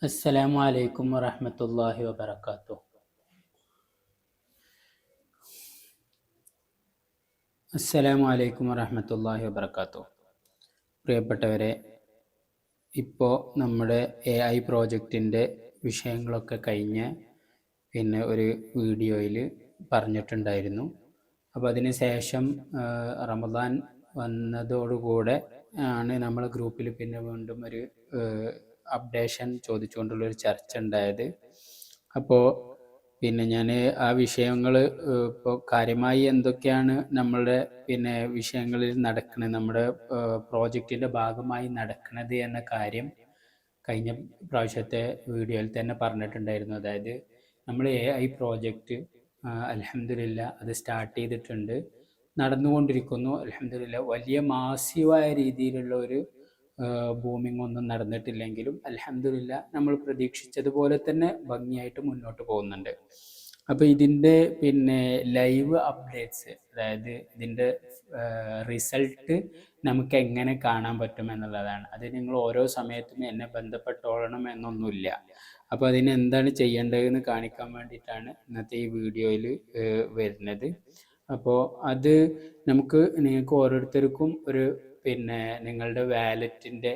السلام عليكم ورحمة الله وبركاته. അസ്സലാമു അലൈക്കും വറഹ്മത്തുള്ളാഹി വബറകാതുഹു. പ്രിയപ്പെട്ടവരെ, ഇപ്പോൾ നമ്മുടെ AI പ്രോജക്റ്റിൻ്റെ വിഷയങ്ങളൊക്കെ കഴിഞ്ഞ് ഒരു വീഡിയോയിൽ പറഞ്ഞിട്ടുണ്ടായിരുന്നു. അപ്പോൾ അതിന് ശേഷം റമദാൻ വന്നതോടുകൂടെ ആണ് നമ്മൾ ഗ്രൂപ്പിൽ വീണ്ടും ഒരു അപ്ഡേഷൻ ചോദിച്ചുകൊണ്ടുള്ളൊരു ചർച്ച ഉണ്ടായത്. അപ്പോൾ ഞാൻ ആ വിഷയങ്ങൾ ഇപ്പോൾ കാര്യമായി എന്തൊക്കെയാണ് നമ്മളുടെ വിഷയങ്ങളിൽ നടക്കുന്നത്, നമ്മുടെ പ്രോജക്റ്റിൻ്റെ ഭാഗമായി നടക്കുന്നത് എന്ന കാര്യം കഴിഞ്ഞ പ്രാവശ്യത്തെ വീഡിയോയിൽ തന്നെ പറഞ്ഞിട്ടുണ്ടായിരുന്നു. അതായത് നമ്മൾ AI പ്രോജക്റ്റ് അൽഹംദുലില്ലാ അത് സ്റ്റാർട്ട് ചെയ്തിട്ടുണ്ട്, നടന്നുകൊണ്ടിരിക്കുന്നു. അൽഹംദുലില്ലാ വലിയ മാസീവായ രീതിയിലുള്ള ഒരു ബൂമിംഗ് ഒന്നും നടന്നിട്ടില്ലെങ്കിലും അൽഹംദുലില്ലാ നമ്മൾ പ്രതീക്ഷിച്ചതുപോലെ തന്നെ ഭംഗിയായിട്ട് മുന്നോട്ട് പോകുന്നുണ്ട്. അപ്പോൾ ഇതിൻ്റെ ലൈവ് അപ്ഡേറ്റ്സ്, അതായത് ഇതിൻ്റെ റിസൾട്ട് നമുക്ക് എങ്ങനെ കാണാൻ പറ്റും എന്നുള്ളതാണ്. അത് നിങ്ങൾ ഓരോ സമയത്തും എന്നെ ബന്ധപ്പെട്ടോളണം എന്നൊന്നുമില്ല. അപ്പോൾ അതിന് എന്താണ് ചെയ്യേണ്ടതെന്ന് കാണിക്കാൻ വേണ്ടിയിട്ടാണ് ഇന്നത്തെ ഈ വീഡിയോയിൽ വരുന്നത്. അപ്പോൾ അത് നിങ്ങൾക്ക് ഓരോരുത്തർക്കും ഒരു നിങ്ങളുടെ വാലറ്റിൻ്റെ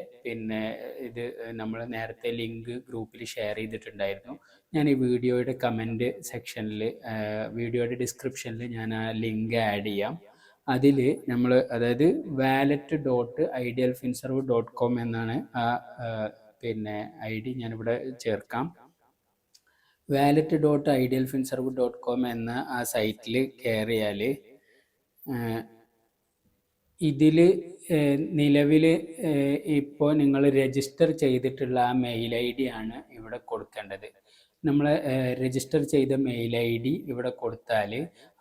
ഇത് നമ്മൾ നേരത്തെ ലിങ്ക് ഗ്രൂപ്പിൽ ഷെയർ ചെയ്തിട്ടുണ്ടായിരുന്നു. ഞാൻ ഈ വീഡിയോയുടെ കമൻറ്റ് സെക്ഷനിൽ, വീഡിയോയുടെ ഡിസ്ക്രിപ്ഷനിൽ ഞാൻ ആ ലിങ്ക് ആഡ് ചെയ്യാം. അതിൽ നമ്മൾ, അതായത് wallet.idealfinserve.com എന്നാണ് ആ ID ഞാനിവിടെ ചേർക്കാം. wallet.idealfinserve.com എന്ന ആ സൈറ്റിൽ കയറിയാൽ ഇതിൽ നിലവിൽ ഇപ്പോൾ നിങ്ങൾ രജിസ്റ്റർ ചെയ്തിട്ടുള്ള ആ മെയിൽ ID ആണ് ഇവിടെ കൊടുക്കേണ്ടത്. നമ്മൾ രജിസ്റ്റർ ചെയ്ത മെയിൽ ID ഇവിടെ കൊടുത്താൽ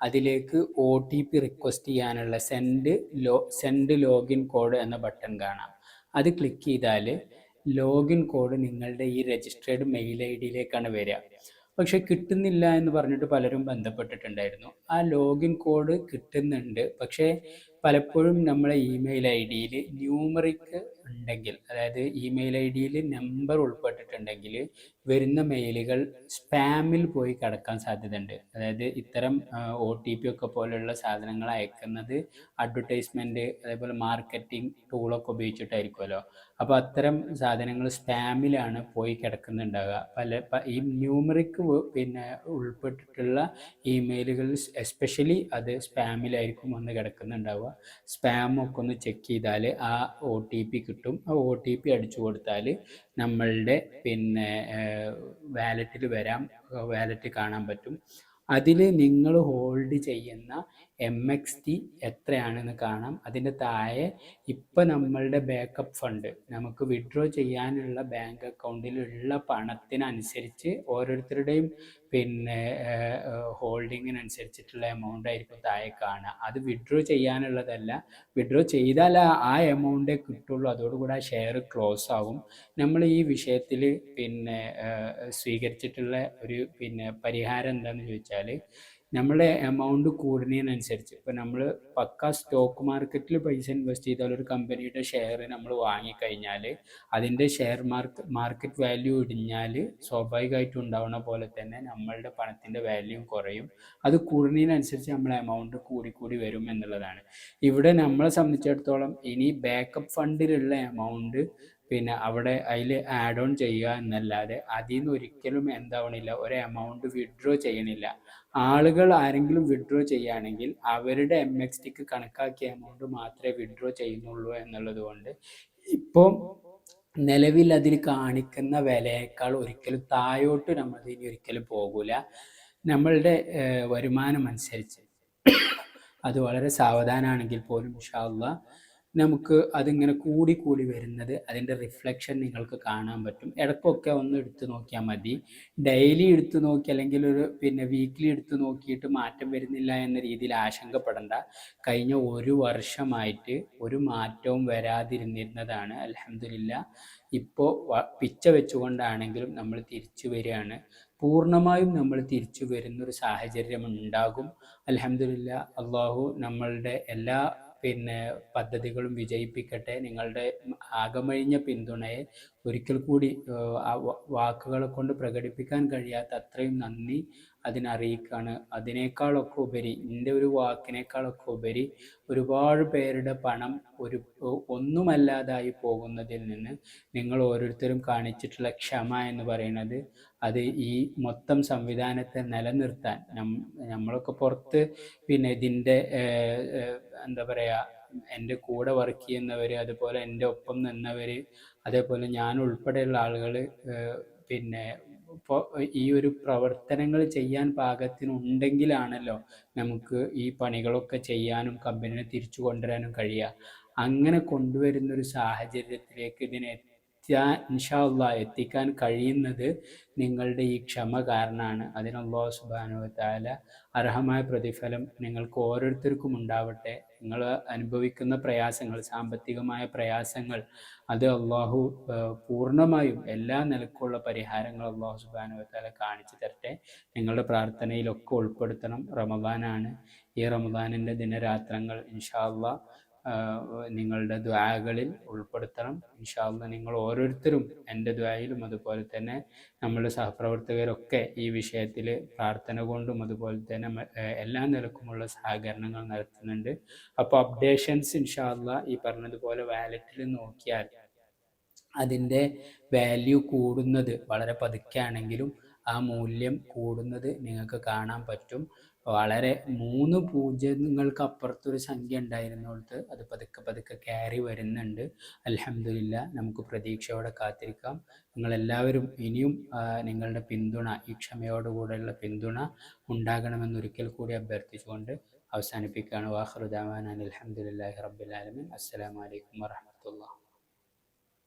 അതിലേക്ക് OTP റിക്വസ്റ്റ് ചെയ്യാനുള്ള സെൻഡ് ലോഗിൻ കോഡ് എന്ന ബട്ടൺ കാണാം. അത് ക്ലിക്ക് ചെയ്താൽ ലോഗിൻ കോഡ് നിങ്ങളുടെ ഈ രജിസ്റ്റേർഡ് മെയിൽ IDയിലേക്കാണ് വരിക. പക്ഷെ കിട്ടുന്നില്ല എന്ന് പറഞ്ഞിട്ട് പലരും ബന്ധപ്പെട്ടിട്ടുണ്ടായിരുന്നു. ആ ലോഗിൻ കോഡ് കിട്ടുന്നുണ്ട്, പക്ഷേ പലപ്പോഴും നമ്മളെ ഇമെയിൽ IDയിൽ ന്യൂമറിക് ഉണ്ടെങ്കിൽ, അതായത് ഇമെയിൽ IDയിൽ നമ്പർ ഉൾപ്പെട്ടിട്ടുണ്ടെങ്കിൽ വരുന്ന മെയിലുകൾ സ്പാമിൽ പോയി കിടക്കാൻ സാധ്യതയുണ്ട്. അതായത് ഇത്തരം OTP ഒക്കെ പോലെയുള്ള സാധനങ്ങൾ അയക്കുന്നത് അഡ്വർടൈസ്മെൻറ്റ്, അതേപോലെ മാർക്കറ്റിംഗ് ടൂളൊക്കെ ഉപയോഗിച്ചിട്ടായിരിക്കുമല്ലോ. അപ്പോൾ അത്തരം സാധനങ്ങൾ സ്പാമിലാണ് പോയി കിടക്കുന്നുണ്ടാവുക. ഈ ന്യൂമറിക് ഉൾപ്പെട്ടിട്ടുള്ള ഇമെയിലുകൾ എസ്പെഷ്യലി അത് സ്പാമിലായിരിക്കും വന്ന് കിടക്കുന്നുണ്ടാവുക. സ്പാമൊക്കെ ഒന്ന് ചെക്ക് ചെയ്താൽ ആ OTP കിട്ടും. ആ OTP അടിച്ചു കൊടുത്താൽ നമ്മളുടെ വാലറ്റ് കാണാൻ പറ്റും. അതിൽ നിങ്ങൾ ഹോൾഡ് ചെയ്യുന്ന MXT എത്രയാണെന്ന് കാണാം. അതിൻ്റെ താഴെ ഇപ്പം നമ്മളുടെ ബാക്കപ്പ് ഫണ്ട്, നമുക്ക് വിഡ്രോ ചെയ്യാനുള്ള ബാങ്ക് അക്കൗണ്ടിലുള്ള പണത്തിനനുസരിച്ച് ഓരോരുത്തരുടെയും ഹോൾഡിങ്ങിനനുസരിച്ചിട്ടുള്ള എമൗണ്ട് ആയിരിക്കും താഴെ കാണുക. അത് വിഡ്രോ ചെയ്യാനുള്ളതല്ല. വിഡ്രോ ചെയ്താൽ ആ എമൗണ്ടേ കിട്ടുള്ളൂ. അതോടുകൂടി ആ ഷെയർ ക്ലോസ് ആവും. നമ്മൾ ഈ വിഷയത്തിൽ സ്വീകരിച്ചിട്ടുള്ള ഒരു പരിഹാരം എന്താണെന്ന് ചോദിച്ചാൽ, നമ്മളെ എമൗണ്ട് കൂടുന്നതിനനുസരിച്ച്, ഇപ്പോൾ നമ്മൾ പക്ക സ്റ്റോക്ക് മാർക്കറ്റിൽ പൈസ ഇൻവെസ്റ്റ് ചെയ്താൽ ഒരു കമ്പനിയുടെ ഷെയർ നമ്മൾ വാങ്ങിക്കഴിഞ്ഞാൽ അതിൻ്റെ ഷെയർ മാർക്കറ്റ് വാല്യൂ ഇടിഞ്ഞാൽ സ്വാഭാവികമായിട്ടും ഉണ്ടാവുന്ന പോലെ തന്നെ നമ്മളുടെ പണത്തിൻ്റെ വാല്യൂ കുറയും. അത് കൂടുന്നതിനനുസരിച്ച് നമ്മളെ എമൗണ്ട് കൂടി വരും എന്നുള്ളതാണ്. ഇവിടെ നമ്മളെ സംബന്ധിച്ചിടത്തോളം ഇനി ബാക്കപ്പ് ഫണ്ടിലുള്ള എമൗണ്ട് അവിടെ അതിൽ ആഡ് ഓൺ ചെയ്യുക എന്നല്ലാതെ അതിൽ നിന്ന് ഒരിക്കലും എന്താവണില്ല, ഒരു എമൗണ്ട് വിഡ്രോ ചെയ്യണില്ല. ആളുകൾ ആരെങ്കിലും വിഡ്രോ ചെയ്യുകയാണെങ്കിൽ അവരുടെ MXTക്ക് കണക്കാക്കിയ എമൗണ്ട് മാത്രമേ വിഡ്രോ ചെയ്യുന്നുള്ളൂ എന്നുള്ളത് കൊണ്ട് ഇപ്പോൾ നിലവിൽ അതിൽ കാണിക്കുന്ന വിലയേക്കാൾ ഒരിക്കലും താഴോട്ട് നമ്മൾ ഇനി ഒരിക്കലും പോകില്ല. നമ്മളുടെ വരുമാനം അനുസരിച്ച് അത് വളരെ സാവധാനമാണെങ്കിൽ പോലും ഇൻഷാ അല്ലാഹ് നമുക്ക് അതിങ്ങനെ കൂടി വരുന്നത്, അതിൻ്റെ റിഫ്ലക്ഷൻ നിങ്ങൾക്ക് കാണാൻ പറ്റും. ഇടയ്ക്കൊക്കെ ഒന്ന് എടുത്തു നോക്കിയാൽ മതി. ഡെയിലി എടുത്തു നോക്കി അല്ലെങ്കിൽ ഒരു വീക്ക്ലി എടുത്തു നോക്കിയിട്ട് മാറ്റം വരുന്നില്ല എന്ന രീതിയിൽ ആശങ്കപ്പെടേണ്ട. കഴിഞ്ഞ ഒരു വർഷമായിട്ട് ഒരു മാറ്റവും വരാതിരുന്നിരുന്നതാണ്. അൽഹംദുലില്ലാ ഇപ്പോൾ പിച്ച വെച്ചുകൊണ്ടാണെങ്കിലും നമ്മൾ തിരിച്ചു വരികയാണ്. പൂർണ്ണമായും നമ്മൾ തിരിച്ചു വരുന്നൊരു സാഹചര്യം ഉണ്ടാകും. അൽഹംദുലില്ലാ. അള്ളാഹു നമ്മളുടെ എല്ലാ പിന്നെ പദ്ധതികളും വിജയിപ്പിക്കട്ടെ. നിങ്ങളുടെ ആകമഴിഞ്ഞ പിന്തുണയെ ഒരിക്കൽ കൂടി വാക്കുകളെ കൊണ്ട് പ്രകടിപ്പിക്കാൻ കഴിയാത്ത അത്രയും നന്ദി അതിനറിയിക്കുകയാണ്. അതിനേക്കാളൊക്കെ ഉപരി, എൻ്റെ ഒരു വാക്കിനേക്കാളൊക്കെ ഉപരി ഒരുപാട് പേരുടെ പണം ഒന്നുമല്ലാതായി പോകുന്നതിൽ നിന്ന് നിങ്ങൾ ഓരോരുത്തരും കാണിച്ചിട്ടുള്ള ക്ഷമ എന്ന് പറയുന്നത് അത് ഈ മൊത്തം സംവിധാനത്തെ നിലനിർത്താൻ നമ്മളൊക്കെ പുറത്ത് പിന്നെ ഇതിൻ്റെ എന്താ പറയുക, എൻ്റെ കൂടെ വർക്ക് ചെയ്യുന്നവർ, അതുപോലെ എൻ്റെ ഒപ്പം നിന്നവർ, അതേപോലെ ഞാൻ ഉൾപ്പെടെയുള്ള ആളുകൾ പിന്നെ ഇപ്പോൾ ഈ ഒരു പ്രവർത്തനങ്ങൾ ചെയ്യാൻ പാകത്തിനുണ്ടെങ്കിലാണല്ലോ നമുക്ക് ഈ പണികളൊക്കെ ചെയ്യാനും കമ്പനിനെ തിരിച്ചു കൊണ്ടുവരാനും കഴിയുക. അങ്ങനെ കൊണ്ടുവരുന്നൊരു സാഹചര്യത്തിലേക്ക് ഇൻഷാ അല്ലാഹ് എത്തിക്കാൻ കഴിയുന്നത് നിങ്ങളുടെ ഈ ക്ഷമ കാരണമാണ്. അതിന് അല്ലാഹു സുബ്ഹാനഹു വ തആല അർഹമായ പ്രതിഫലം നിങ്ങൾക്ക് ഓരോരുത്തർക്കും ഉണ്ടാവട്ടെ. നിങ്ങൾ അനുഭവിക്കുന്ന പ്രയാസങ്ങൾ, സാമ്പത്തികമായ പ്രയാസങ്ങൾ, അത് അള്ളാഹു പൂർണ്ണമായും എല്ലാ നിലക്കുള്ള പരിഹാരങ്ങൾ അള്ളാഹു സുബ്ഹാനഹു വ തആല കാണിച്ചു തരട്ടെ. നിങ്ങളുടെ പ്രാർത്ഥനയിലൊക്കെ ഉൾപ്പെടുത്തണം. റമദാനാണ്. ഈ റമദാനിൻ്റെ ദിനരാത്രങ്ങൾ ഇൻഷാ അല്ലാഹ് നിങ്ങളുടെ ദുആകളിൽ ഉൾപ്പെടുത്തണം. ഇൻഷാ അല്ലാഹ് നിങ്ങൾ ഓരോരുത്തരും എൻ്റെ ദുആയിലും അതുപോലെ തന്നെ നമ്മളുടെ സഹപ്രവർത്തകരൊക്കെ ഈ വിഷയത്തിൽ പ്രാർത്ഥന കൊണ്ടും അതുപോലെ തന്നെ എല്ലാ നിലക്കുമുള്ള സഹകരണങ്ങൾ നടത്തുന്നുണ്ട്. അപ്പോൾ അപ്ഡേഷൻസ് ഇൻഷാ അല്ലാഹ് ഈ പറഞ്ഞതുപോലെ വാലറ്റിൽ നോക്കിയാൽ അതിൻ്റെ വാല്യൂ കൂടുന്നത് വളരെ പതുക്കെയാണെങ്കിലും ആ മൂല്യം കൂടുന്നത് നിങ്ങൾക്ക് കാണാൻ പറ്റും. വളരെ 3 പൂജ്യങ്ങൾക്ക് അപ്പുറത്തൊരു സംഖ്യ ഉണ്ടായിരുന്നിടത്ത് അത് പതുക്കെ പതുക്കെ കയറി വരുന്നുണ്ട്. അൽഹംദുലില്ലാ, നമുക്ക് പ്രതീക്ഷയോടെ കാത്തിരിക്കാം. നിങ്ങളെല്ലാവരും ഇനിയും നിങ്ങളുടെ പിന്തുണ, ഈ ക്ഷമയോടുകൂടെയുള്ള പിന്തുണ ഉണ്ടാകണമെന്നൊരിക്കൽ കൂടി അഭ്യർത്ഥിച്ചുകൊണ്ട് അവസാനിപ്പിക്കുകയാണ്. വാഖിറു ദഅവാനാ അൽഹംദുലില്ലാഹി റബ്ബിൽ ആലമീൻ. അസ്സലാമു അലൈക്കും വറഹ്മത്തുള്ളാഹി.